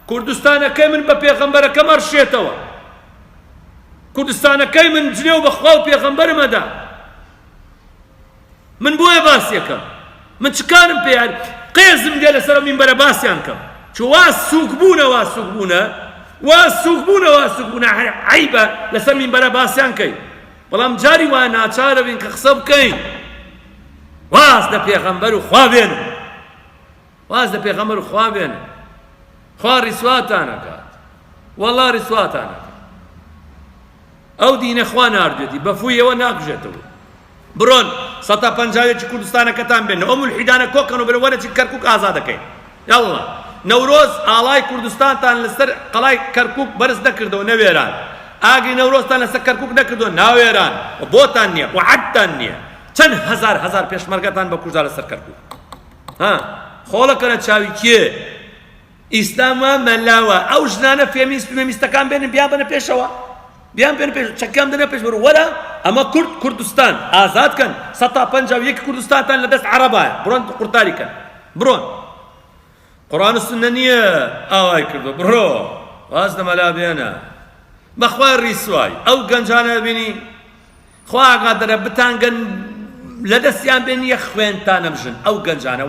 کوردستانەکەی من بە پێغەمبەرەکە مەڕشێتەوە، کوردستانەکەی من جلێ و بەخوا و پێغەمبەرمەدا، من بۆیە باسیەکەم، من چکارم پێیان قێزم دێ لەسەر مینبەرە باسییان کەم، چ وا سووک بوونە عەیبە لەسەر مینبەرە باسییان کەی، بەڵام جاری وایە ناچارە بین کە قسە بکەین واز لە پێغەمبەر و خوا بێنن، واز لە پێغەمبەر و خوا بێنن، خوا ڕیسواتان ئەکات، وەڵڵا ڕیسواتان ئەکات. ئەو دینە خوا ناردوێتی بەفوویەوە ناکوژێتەوە. بڕۆن 150 کوردستانەکەتان بێنن، ئەو مولحیدانە کۆکەن و بێنن وەرە کەرکووک ئازادەکەین. یاڵڵا نەورۆز ئاڵای کوردستانتان لەسەر قەڵای کەرکووک بەرز نەکردەوە نەوێران، ئاگری نەورۆزتان لەسەر کەرکووک نەکردەوە ناوێران، بۆتان نییە وعدتان نییە، چەند هەزار پێشمەرگەتان بە کوژدا لەسەر کەرکووک. خۆڵەکەنە چاوی کێ؟ ئیسلامە مەلاوە، ئەو ژنانە فێمیستەکان بێنن بیان بنە پێشەوە، بیان بێنە پێش، چەکیان بدەنە پێش، بڕۆ وەرە ئەمە کوردستان ئازادکەن، 151 کوردستانتان لەدەست عەرەبایە، بڕۆن قورتاریکەن، بڕۆن. قورئان و سوننە نییە ئاوای کردو، بڕۆ واز لە مەلا بێنە. بەخوا ڕیسوای ئەو گەنجانە بینی خوا ئاگادەرە بتانگەن لەدەستیان بێنی یەک خوێنتانە بژن، ئەو گەنجانە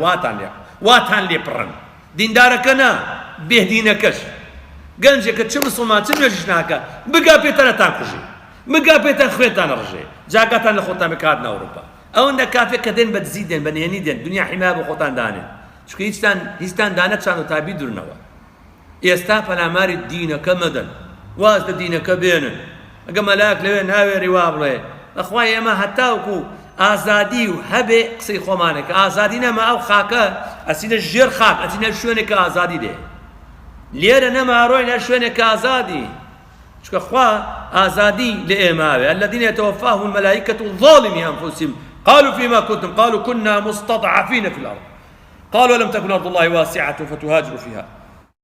واتان لێ پڕن، دیندارەکە نا بێدینەکەش. گەنجێکە چ مسڵمان چ نوێژیش ناکە بگا پێتەنەتان کوژی، بگا پێتەن خوێنتانە ڕژێ، جاگاتان لە خۆتان بکاتنە ئەوروپا. ئەوەندە کافێک کە دێن بە دزی دێن بە نهێنی دێن، دنیا حیما بە خۆتان دانێن، چونکە هیچتان دانەچان و تابی درنەوە. ئێستا پەلاماری دینەکە مەدەن، واز لە دینەکە بێنن. ئەگە مەلاک لەوێ ناوێری وا بڵێ بەخوا ئێمە هەتاوکو ئازادی و هەبێ قسەی خۆمانێکە ئازادی نەما ئەو خاکە ئەچینە ژێر خاک، ئەچینە شوێنێکە ئازادی دێ، لێرە نەماڕۆین هەر شوێنێکە ئازادی، چونکە خوا ئازادی لە ئێماوێ. الذين يتوفاهم الملائكة ظالمي أنفسهم قالوا فيما كنتم قالوا كنا مستضعفين في الأرض قالوا لم تكن أرض الله واسعة فتهاجروا فيها